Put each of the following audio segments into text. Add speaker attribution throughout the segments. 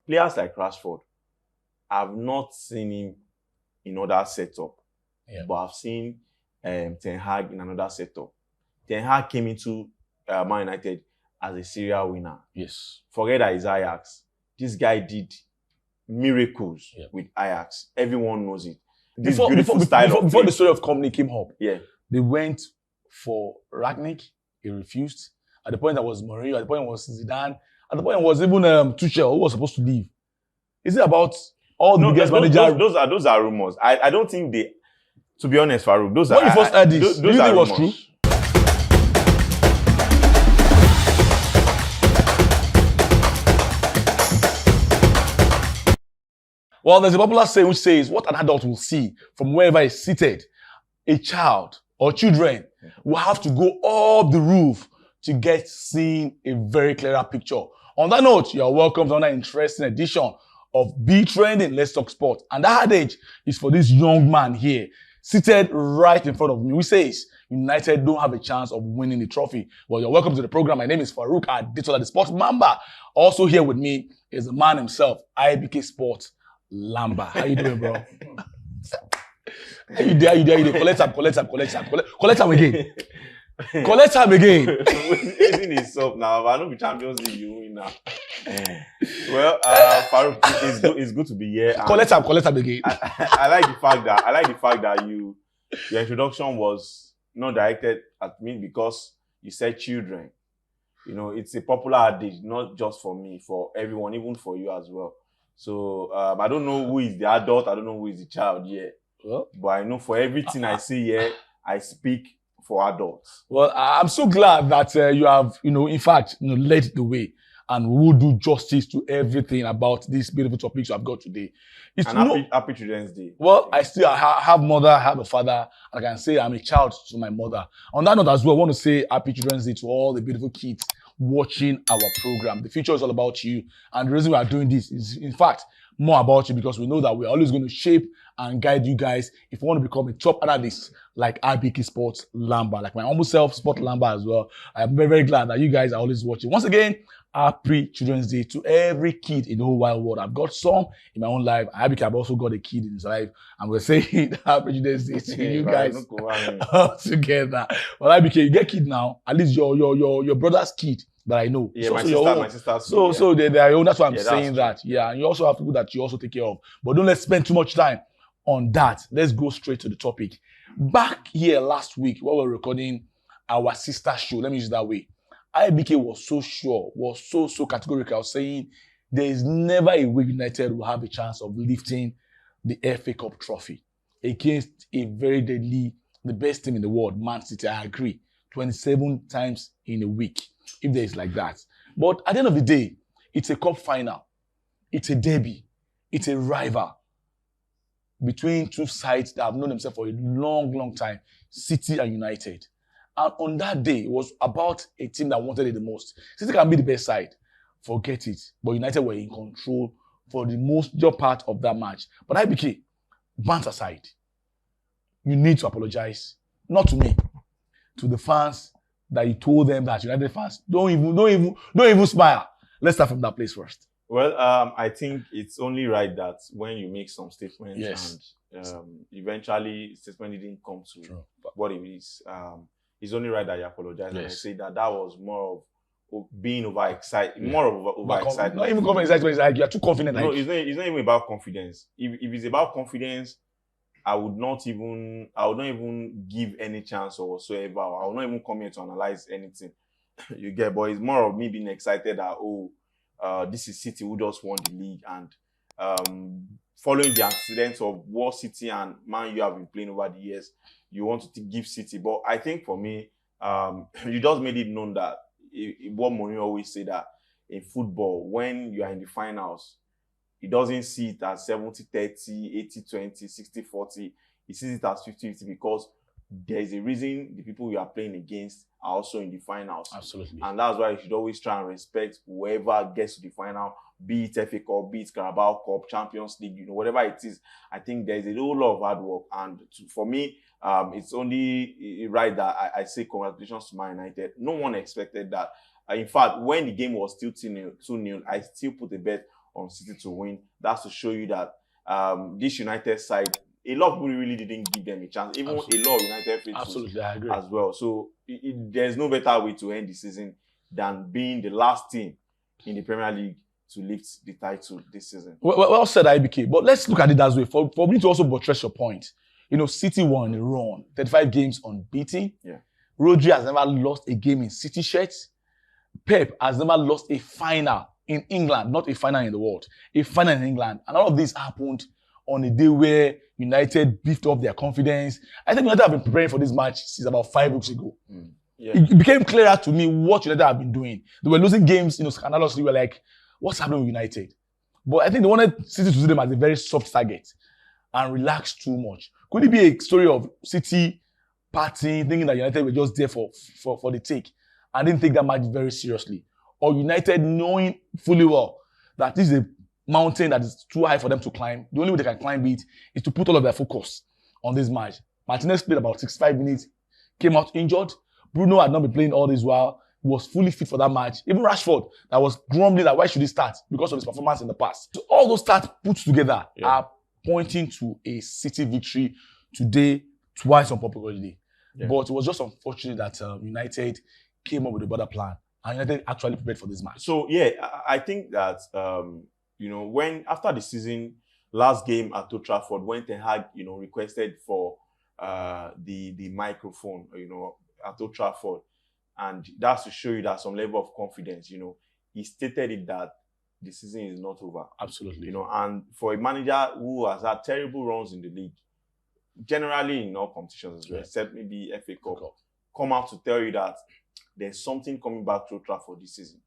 Speaker 1: players like Rashford, I've not seen him in other setup, but I've seen Ten Hag in another setup. Ten Hag came into Man United as a serial winner.
Speaker 2: Yes.
Speaker 1: Forget that he's Ajax. This guy did miracles with Ajax. Everyone knows it.
Speaker 2: Before the story of company came up, they went for Ragnick. He refused. At the point that was Mourinho. At the point was Zidane. At the point was even Tuchel, who was supposed to leave. Is it about all the biggest managers?
Speaker 1: Those are rumors. I don't think they. To be honest, Farouk, those
Speaker 2: when
Speaker 1: are.
Speaker 2: When you first heard this, do you think it was true? Well, there's a popular saying which says, what an adult will see from wherever he's seated, a child or children will have to go up the roof to get seen a very clearer picture. On that note, you are welcome to another interesting edition of Be Trending, Let's Talk Sport. And that adage is for this young man here, seated right in front of me, which says, United don't have a chance of winning the trophy. Well, you're welcome to the program. My name is Farouk Aditola, the Sports Mamba. Also here with me is the man himself, IBK Sports Lamba. How you doing, bro? How you there? Collect him again. Collect him again.
Speaker 1: Isn't it soft now? I know the Champions League you win now. Well, Farouk, it's good to be here.
Speaker 2: Collect him again.
Speaker 1: I like the fact that your introduction was not directed at me because you said children. You know, it's a popular adage, not just for me, for everyone, even for you as well. So I don't know who is the adult, I don't know who is the child yet. Well, but I know for everything I say here, I speak for adults.
Speaker 2: Well, I'm so glad that you have, in fact, led the way, and we will do justice to everything about these beautiful topics you have got today.
Speaker 1: Happy Children's Day.
Speaker 2: Well, I have mother, I have a father, and I can say I'm a child to my mother. On that note as well, I want to say Happy Children's Day to all the beautiful kids watching our program. The future is all about you, and the reason we are doing this is, in fact, more about you because we know that we're always going to shape and guide you guys if you want to become a top analyst like IBK Sports Lamba, like my humble self, Sport Lamba as well. I'm very, very glad that you guys are always watching. Once again, Happy Children's Day to every kid in the whole wide world. I've got some in my own life. IBK have also got a kid in his life, and we're saying Happy Children's Day to you guys all together. Well, IBK, you get kid now. At least your brother's kid that I know.
Speaker 1: Yeah, my sister's
Speaker 2: so they're your own. That's why I'm saying that. Yeah, and you also have people that you also take care of. But don't let's spend too much time on that. Let's go straight to the topic. Back here last week, while we were recording our sister show, let me use it that way, IBK was so sure, was so categorical, saying there is never a way United will have a chance of lifting the FA Cup trophy against a very deadly, the best team in the world, Man City. I agree. 27 times in a week, if there is like that. But at the end of the day, it's a cup final. It's a derby. It's a rival between two sides that have known themselves for a long, long time, City and United. And on that day, it was about a team that wanted it the most. City can be the best side. Forget it. But United were in control for the major part of that match. But IBK, bants aside, you need to apologize. Not to me. To the fans that you told them that United fans, don't even smile. Let's start from that place first.
Speaker 1: Well, I think it's only right that when you make some statements and eventually statement didn't come to what it is, it's only right that you apologize. And I say that was more of being overexcited, more of overexcited.
Speaker 2: Not even confidence, it's like you're too confident.
Speaker 1: No, it's not even about confidence. If it's about confidence, I would not even give any chance or whatsoever. I would not even come here to analyze anything. You get, but it's more of me being excited that this is City who just won the league, and following the antecedents of what City and Man U have been playing over the years, you want to give City. But I think for me, you just made it known that what Mourinho always say, that in football, when you are in the finals, he doesn't see it as 70-30, 80-20, 60-40. He sees it as 50-50 because there's a reason the people you are playing against are also in the finals.
Speaker 2: Absolutely.
Speaker 1: And that's why you should always try and respect whoever gets to the final, be it FA Cup, be it Carabao Cup, Champions League, whatever it is. I think there's a whole lot of hard work. And for me, it's only right that I say congratulations to Man United. No one expected that. In fact, when the game was still 2-0, I still put a bet on City to win. That's to show you that this United side, a lot of people really didn't give them a chance. Even
Speaker 2: Absolutely.
Speaker 1: a lot of United faithfuls
Speaker 2: Absolutely, I agree.
Speaker 1: as well. So there's no better way to end the season than being the last team in the Premier League to lift the title this season.
Speaker 2: Well said, IBK. But let's look at it that way. For me to also buttress your point, City won a run, 35 games unbeaten.
Speaker 1: Yeah.
Speaker 2: Rodri has never lost a game in City shirts. Pep has never lost a final in England, not a final in the world, a final in England. And all of this happened on a day where United beefed up their confidence. I think United have been preparing for this match since about 5 weeks ago.
Speaker 1: Yeah.
Speaker 2: It became clearer to me what United have been doing. They were losing games, scandalously. We were like, what's happening with United? But I think they wanted City to see them as a very soft target and relax too much. Could it be a story of City partying, thinking that United were just there for the take and didn't take that match very seriously? Or United knowing fully well that this is a mountain that is too high for them to climb. The only way they can climb it is to put all of their focus on this match. Martinez played about 65 minutes, came out injured. Bruno had not been playing all this while. He was fully fit for that match. Even Rashford, that was grumbling that why should he start because of his performance in the past. So all those stats put together are pointing to a City victory today, twice on public holiday. Yeah. But it was just unfortunate that United came up with a better plan and United actually prepared for this match.
Speaker 1: So yeah, I think that when after the season, last game at Old Trafford, when Ten Hag requested for the microphone, at Old Trafford, and that's to show you that some level of confidence. He stated it that the season is not over.
Speaker 2: Absolutely.
Speaker 1: And for a manager who has had terrible runs in the league, generally in all competitions as well, except maybe FA Cup, come out to tell you that there's something coming back to Old Trafford this season.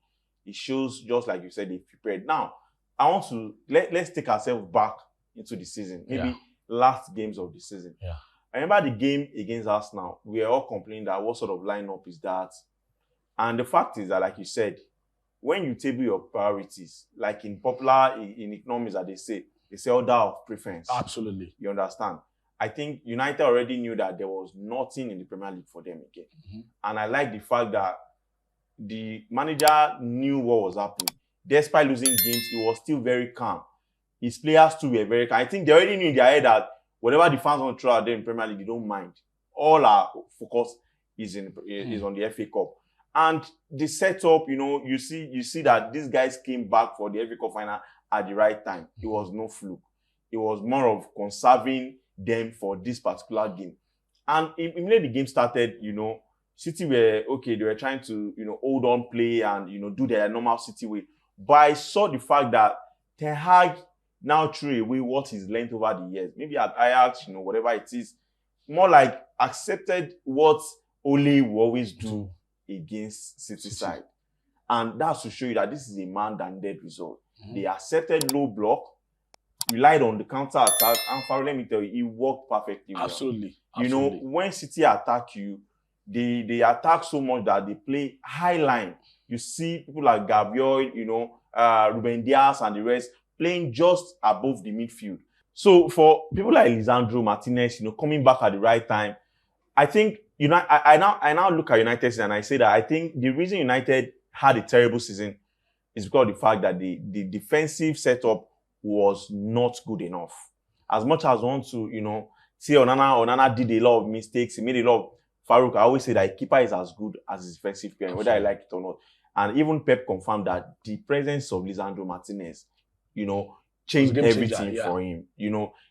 Speaker 1: It shows, just like you said, they prepared. Now, I want to let's take ourselves back into the season, maybe last games of the season.
Speaker 2: Yeah.
Speaker 1: I remember the game against Arsenal. We were all complaining that what sort of lineup is that? And the fact is that, like you said, when you table your priorities, like in economics that they say order of preference.
Speaker 2: Absolutely.
Speaker 1: You understand? I think United already knew that there was nothing in the Premier League for them again. Mm-hmm. And I like the fact that the manager knew what was happening. Despite losing games, he was still very calm. His players too were very calm. I think they already knew in their head that whatever the fans want to throw at them in Premier League, they don't mind. All our focus is on the FA Cup. And the setup, you see that these guys came back for the FA Cup final at the right time. It was no fluke. It was more of conserving them for this particular game. And immediately the game started, City were okay. They were trying to, hold on, play and, do their normal City way. But I saw the fact that Ten Hag now threw away what he's learned over the years. Maybe at Ajax, whatever it is. More like accepted what Ole will always do against City side. And that's to show you that this is a man than dead result. Mm-hmm. They accepted low block, relied on the counter attack, and for let me tell you, it worked perfectly well.
Speaker 2: Absolutely.
Speaker 1: When City attack you, they attack so much that they play high line. You see people like Gabriel, Ruben Dias and the rest playing just above the midfield. So for people like Lisandro Martinez, coming back at the right time, I think I now look at United and I say that I think the reason United had a terrible season is because of the fact that the defensive setup was not good enough. As much as I want to, say Onana did a lot of mistakes, he made a lot of Farouk. I always say that a keeper is as good as his defensive player, whether I like it or not. And even Pep confirmed that the presence of Lisandro Martinez, changed everything for him.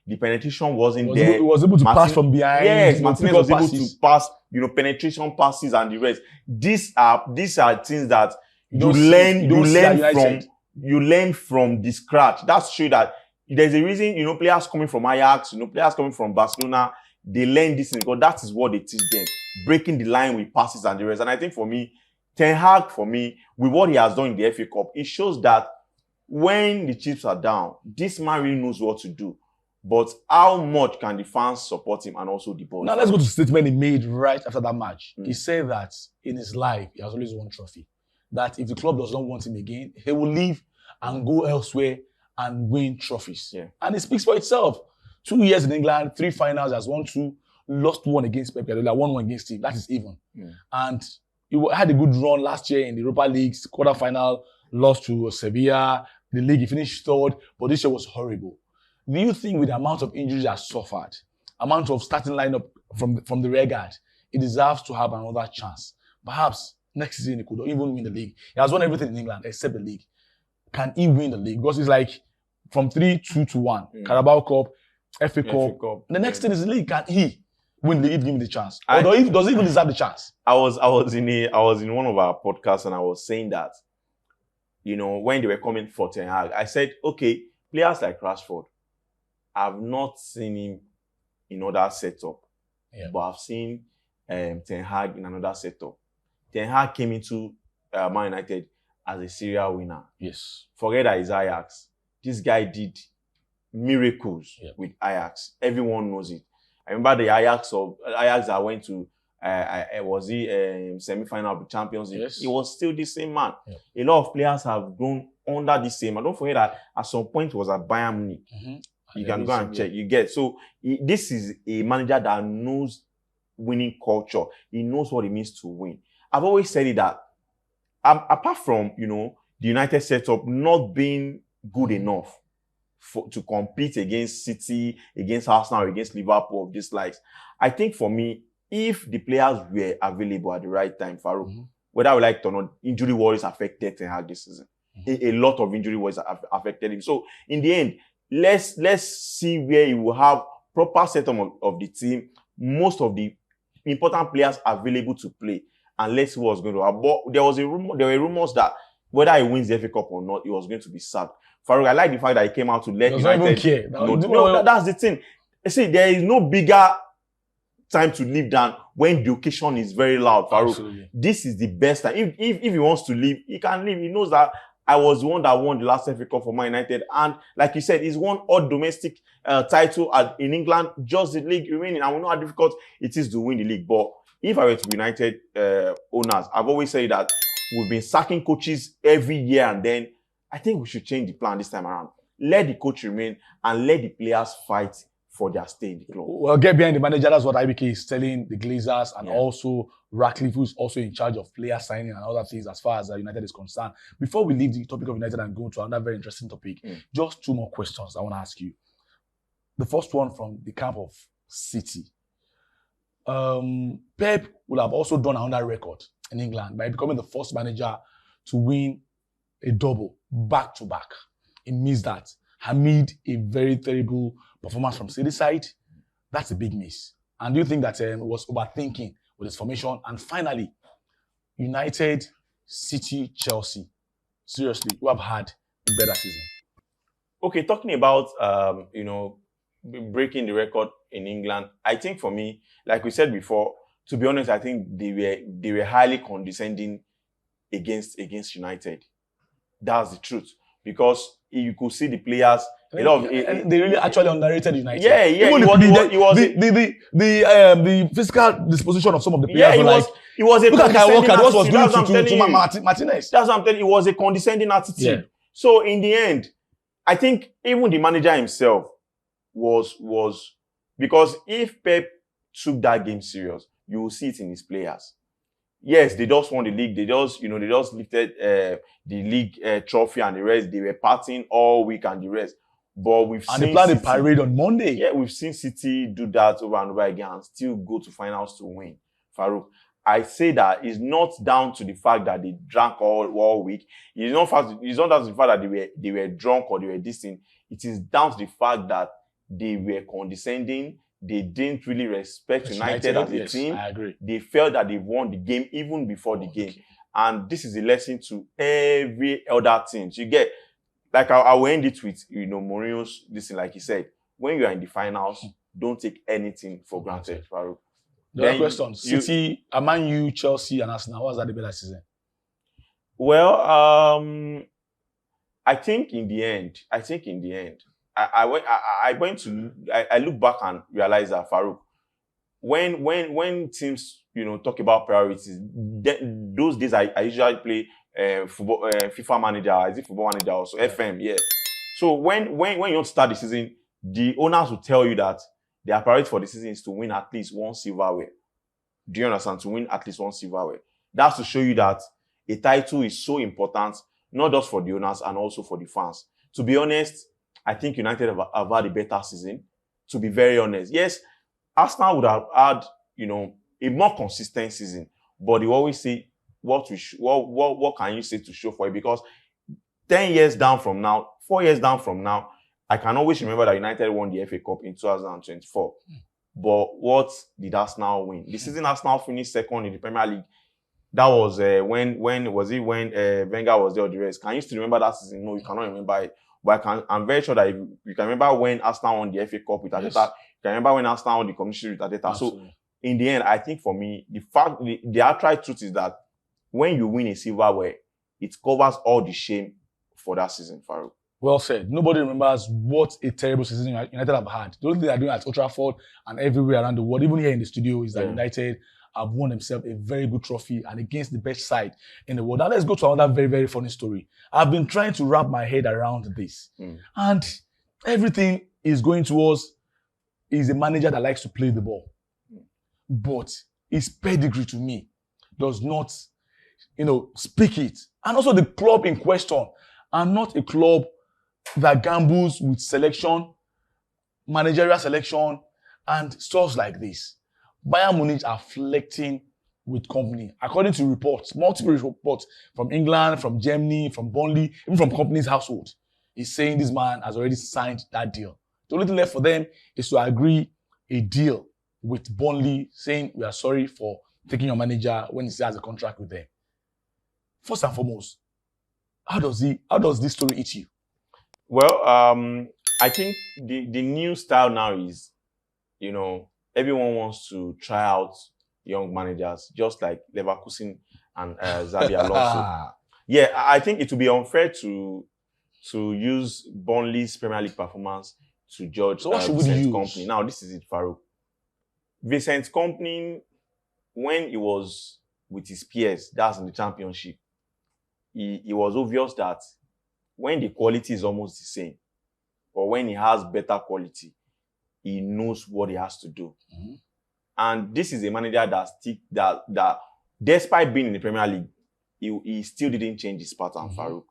Speaker 1: The penetration wasn't there.
Speaker 2: He was able to pass from behind.
Speaker 1: Yes, Martinez was able to pass, penetration passes and the rest. These are things that you learn from the scratch. That's true that there's a reason, players coming from Ajax, players coming from Barcelona, they learn this because that is what they teach them. Breaking the line with passes and the rest. And I think for me, Ten Hag, with what he has done in the FA Cup, it shows that when the chips are down, this man really knows what to do. But how much can the fans support him and also the board?
Speaker 2: Now let's go to the statement he made right after that match. He said that in his life, he has always won trophy. That if the club does not want him again, he will leave and go elsewhere and win trophies. Yeah. And it speaks for itself. 2 years in England, 3 finals, has won 2, lost 1 against Pep Guardiola, won 1 against him. That is even. And he had a good run last year in the Europa League's quarterfinal, lost to Sevilla, the league. He finished third, but this year was horrible. Do you think with the amount of injuries that suffered, amount of starting lineup from the rear guard, he deserves to have another chance? Perhaps next season he could even win the league. He has won everything in England except the league. Can he win the league? Because it's like from 3-2 to 1. Carabao Cup, FA Cup. The next thing is the league. Can he win the league? Give him the chance. Or does he even deserve the chance?
Speaker 1: I was in one of our podcasts and I was saying that, when they were coming for Ten Hag, I said, okay, players like Rashford, I've not seen him in other setup, but I've seen Ten Hag in another setup. Ten Hag came into Man United as a serial winner.
Speaker 2: Yes.
Speaker 1: Forget that he's Ajax. This guy did miracles with Ajax. Everyone knows it. I remember the Ajax that went to was he semi-final of the Champions League. Yes. He was still the same man. A lot of players have grown under the same. And don't forget that at some point it was at Bayern Munich. You can go and check. You get. So this is a manager that knows winning culture. He knows what it means to win. I've always said it that apart from the United setup not being good enough to compete against City, against Arsenal, against Liverpool of these likes, I think for me, if the players were available at the right time, Farouk, whether we like it or not, injury worries affected Ten Hag this season. A lot of injury worries affected him. So in the end, let's see where he will have proper setup of the team, most of the important players available to play, and let's see what's going to happen. But there were rumors that whether he wins the FA Cup or not, he was going to be sacked. Farouk, I like the fact that he came out to let United.
Speaker 2: Don't care.
Speaker 1: No, that's the thing. See, there is no bigger time to leave than when the occasion is very loud, Farouk. Absolutely. This is the best time. If he wants to leave, he can leave. He knows that I was the one that won the last FA Cup for Man United. And like you said, he's won all domestic title in England, just the league remaining. And we know how difficult it is to win the league. But if I were to be United owners, I've always said that we've been sacking coaches every year, and then I think we should change the plan this time around. Let the coach remain and let the players fight for their stay in the club.
Speaker 2: Well, get behind the manager. That's what IBK is telling the Glazers, and also Ratcliffe, who's also in charge of player signing and other things as far as United is concerned. Before we leave the topic of United and go to another very interesting topic, just two more questions I want to ask you. The first one from the camp of City. Pep will have also done another record in England by becoming the first manager to win a double back-to-back. He missed that amid a very terrible performance from City side. That's a big miss. And do you think that it was overthinking with his formation? And finally, United, City, Chelsea. Seriously, who have had a better season?
Speaker 1: Okay, talking about breaking the record in England, I think for me, like we said before, to be honest, I think they were highly condescending against United. That's the truth. Because you could see the players,
Speaker 2: they really actually underrated United.
Speaker 1: Yeah.
Speaker 2: Even the physical disposition of some of the players.
Speaker 1: It was a
Speaker 2: look at Kyle Walker. What was doing to
Speaker 1: Martinez. That's what I'm telling you. It was a condescending attitude. Yeah. So in the end, I think even the manager himself was because if Pep took that game serious, you will see it in his players. Yes, they just won the league. They just lifted the league trophy and the rest. They were partying all week and the rest. But
Speaker 2: they planned a parade on Monday.
Speaker 1: Yeah, we've seen City do that over and over again and still go to finals to win. Farouk, I say that it's not down to the fact that they drank all week. It's not down to the fact that they were drunk or they were distant. It is down to the fact that they were condescending. They didn't really respect United as a team.
Speaker 2: I agree.
Speaker 1: They felt that they won the game even before the game. And this is a lesson to every other team. So you get, like I will end it with, Mourinho's, listen, like he said, when you are in the finals, don't take anything for granted, Farouk.
Speaker 2: The other question, City, Man U, Chelsea, and Arsenal, what's that the better season?
Speaker 1: Well, I think in the end, I look back and realize that, Farouk, when teams talk about priorities, those days I usually play football, FIFA manager, is it football manager also, FM, yeah. So when you want to start the season, the owners will tell you that their priority for the season is to win at least one silverware. Do you understand? To win at least one silverware. That's to show you that a title is so important not just for the owners and also for the fans. To be honest, I think United have had a better season. To be very honest, yes, Arsenal would have had, a more consistent season, but they always say what can you say to show for it? Because 10 years down from now, 4 years down from now, I can always remember that United won the FA Cup in 2024. But what did Arsenal win? The season Arsenal finished second in the Premier League. That was when Wenger was there or the rest. Can you still remember that season? No, you cannot remember it. But I'm very sure that if you can remember when Arsenal won the FA Cup with Arteta, you can remember when Arsenal won the Community with Arteta. So in the end, I think for me, the outright truth is that when you win a silverware, it covers all the shame for that season, Farouk.
Speaker 2: Well said. Nobody remembers what a terrible season United have had. The only thing they're doing at Old Trafford and everywhere around the world, even here in the studio, is that United have won themselves a very good trophy and against the best side in the world. Now let's go to another very, very funny story. I've been trying to wrap my head around this. And everything is going towards is a manager that likes to play the ball. But his pedigree to me does not, speak it. And also the club in question are not a club that gambles with selection, managerial selection, and stuff like this. Bayern Munich are flirting with company. According to reports, multiple reports from England, from Germany, from Burnley, even from company's household, is saying this man has already signed that deal. The only thing left for them is to agree a deal with Burnley, saying we are sorry for taking your manager when he still has a contract with them. First and foremost, how does this story hit you?
Speaker 1: Well, I think the new style now is, everyone wants to try out young managers, just like Leverkusen and Xabi Alonso. Yeah, I think it would be unfair to use Burnley's Premier League performance to judge Vincent Kompany. Now, this is it, Farouk. Vincent Kompany, when he was with his peers, that's in the Championship, it was obvious that when the quality is almost the same, or when he has better quality, he knows what he has to do. Mm-hmm. And this is a manager that despite being in the Premier League, he still didn't change his pattern, mm-hmm. Farouk.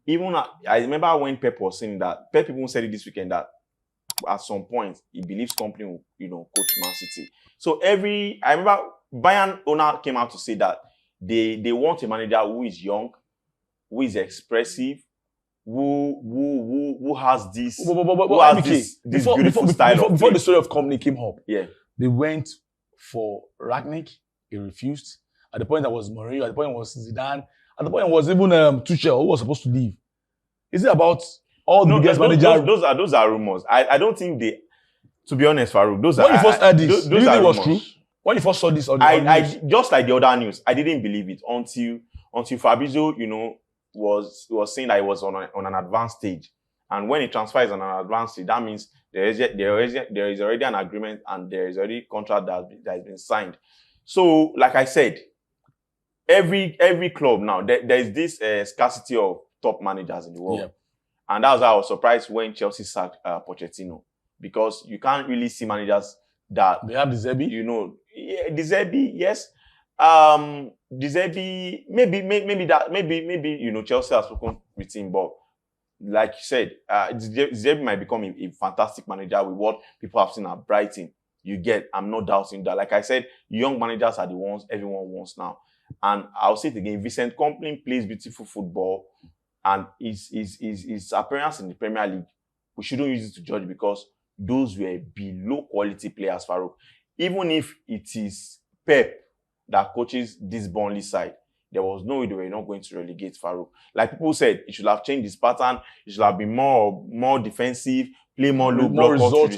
Speaker 1: Even I remember when Pep was saying that, Pep even said it this weekend that at some point he believes Kompany will, coach Man City. So I remember Bayern owner came out to say that they want a manager who is young, who is expressive, who has this beautiful style.
Speaker 2: Before the story of Kompany came up,
Speaker 1: yeah,
Speaker 2: they went for Rangnick. He refused. At the point that was Mourinho. At the point it was Zidane. At the point it was even Tuchel who was supposed to leave. Is it about all the biggest managers?
Speaker 1: Those are rumors. I don't think they. To be honest, Farouk, those
Speaker 2: when
Speaker 1: are.
Speaker 2: When you first heard this, do you think it was true? When you first saw this on the
Speaker 1: news? Just like the other news, I didn't believe it until Fabrizio, was saying that it was on an advanced stage. And when it transfers on an advanced stage, that means there is already an agreement and there is already a contract that has been signed. So, like I said, every club now, there is this scarcity of top managers in the world. Yeah. And that was why I was surprised when Chelsea sacked Pochettino. Because you can't really see managers that...
Speaker 2: They have De Zerbi?
Speaker 1: De Zerbi, yes. De Zerbi, maybe Chelsea has spoken with him, but like you said, De Zerbi might become a fantastic manager with what people have seen at Brighton. I'm not doubting that. Like I said, young managers are the ones everyone wants now. And I'll say it again, Vincent Kompany plays beautiful football, and his appearance in the Premier League, we shouldn't use it to judge because those were below quality players, Farouk. Even if it is Pep that coaches this Burnley side, there was no way they were not going to relegate Farouk. Like people said, it should have changed his pattern. It should have been more defensive, play more low block, more result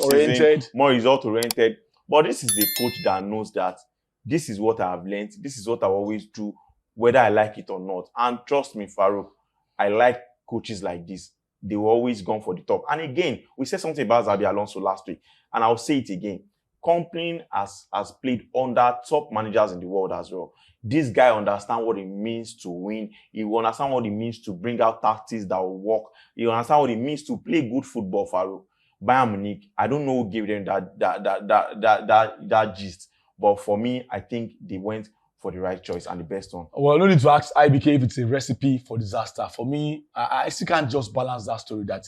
Speaker 1: oriented. But this is a coach that knows that this is what I have learned. This is what I always do, whether I like it or not. And trust me, Farouk, I like coaches like this. They were always gone for the top. And again, we said something about Xabi Alonso last week, and I'll say it again. Kompany has played under top managers in the world as well. This guy understands what it means to win. He understands what it means to bring out tactics that will work. He understands what it means to play good football, Farouk. Bayern Munich, I don't know who gave them that gist. But for me, I think they went for the right choice and the best one?
Speaker 2: Well, no need to ask IBK if it's a recipe for disaster. For me, I still can't just balance that story that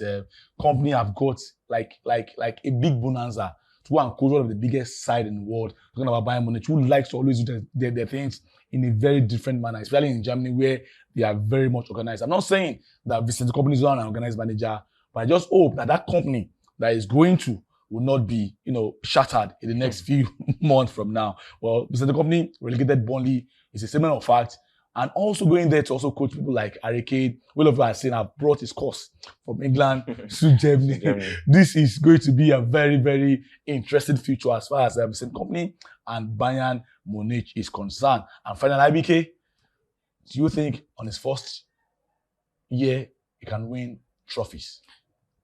Speaker 2: company have got like a big bonanza to go and coach one of the biggest side in the world. Talking about Bayern Munich, who likes to always do their things in a very different manner, especially in Germany where they are very much organized. I'm not saying that Vincent Kompany is not an organized manager, but I just hope that that company that is going to will not be, shattered in the next few months from now. Well, Vincent Kompany relegated Burnley is a statement of fact. And also going there to also coach people like Arcade, Will of saying I've brought his course from England to Germany. This is going to be a very, very interesting future as far as the same company and Bayern Munich is concerned. And finally, IBK, do you think on his first year he can win trophies?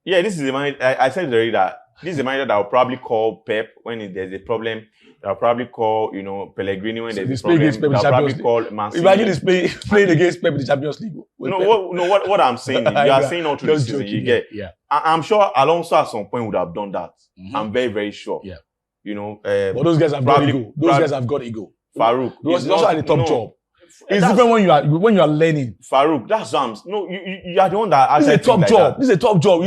Speaker 1: Yeah, this is the man. I said already that this is a manager that will probably call Pep when there's a problem. They'll probably call, Pellegrini when there's a problem. They'll probably call Mancini.
Speaker 2: Imagine he's playing against Pep in the Champions League.
Speaker 1: What I'm saying is, you are saying all through the season, you get.
Speaker 2: Yeah.
Speaker 1: I'm sure Alonso at some point would have done that.
Speaker 2: Mm-hmm.
Speaker 1: I'm very, very sure.
Speaker 2: Yeah.
Speaker 1: But
Speaker 2: those guys have got ego. Those guys have got ego.
Speaker 1: Farouk.
Speaker 2: Because he's also at the top job. It's different when you are learning.
Speaker 1: Farouk, that's you are the one that
Speaker 2: actually. This is a top job. This is a top job.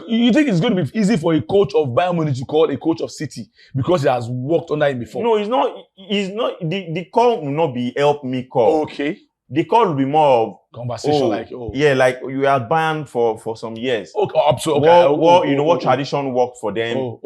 Speaker 2: You think it's going to be easy for a coach of Bayern Munich to call a coach of City because he has worked under him before?
Speaker 1: No, it's not. The call will not be help me call.
Speaker 2: Okay.
Speaker 1: The call will be more of
Speaker 2: conversation
Speaker 1: yeah, like you are at Bayern for some years.
Speaker 2: Okay, absolutely.
Speaker 1: What tradition worked for them?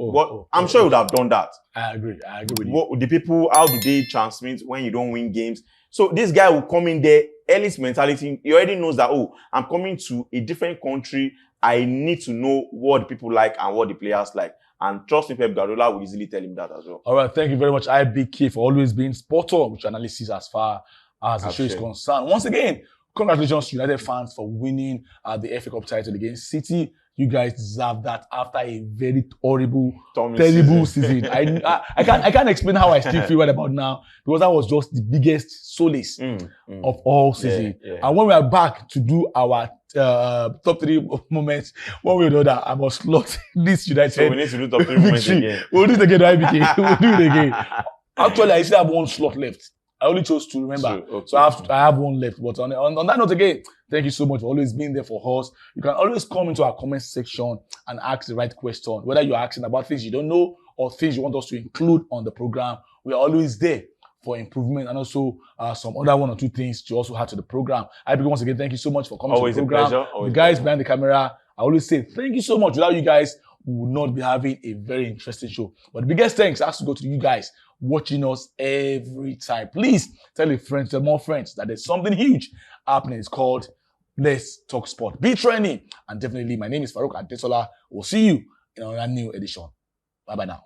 Speaker 1: I'm sure you would have done that.
Speaker 2: I agree with you.
Speaker 1: The people, how do they transmit when you don't win games? So this guy will come in there, Ellis mentality. He already knows that, I'm coming to a different country. I need to know what the people like and what the players like. And trust me, Pep Guardiola will easily tell him that as well.
Speaker 2: All right, thank you very much, IBK, for always being spot on with analysis as far as the show is concerned. Once again, congratulations to United fans for winning the FA Cup title against City. You guys deserve that after a very horrible, terrible season. I can't explain how I still feel right about now because that was just the biggest solace of all season. Yeah. And when we are back to do our top 3 moments, one way or another, I must slot this United.
Speaker 1: So we need to do top 3 moments again.
Speaker 2: We'll do it again, IBK. We'll do it again. Actually, I still have 1 slot left. I only chose 2, remember. Okay. So I have 1 left. But on that note again, thank you so much for always being there for us. You can always come into our comment section and ask the right question. Whether you're asking about things you don't know or things you want us to include on the program, we are always there for improvement and also some other 1 or 2 things to also add to the program. Once again, thank you so much for coming to the program.
Speaker 1: Always a pleasure.
Speaker 2: The guys behind the camera, I always say thank you so much. Without you guys, we would not be having a very interesting show. But the biggest thanks has to go to you guys watching us every time. Please tell your friends, tell more friends that there's something huge happening. It's called Let's Talk Sport. Be training. And definitely, my name is Farouk Adesola. We'll see you in another new edition. Bye-bye now.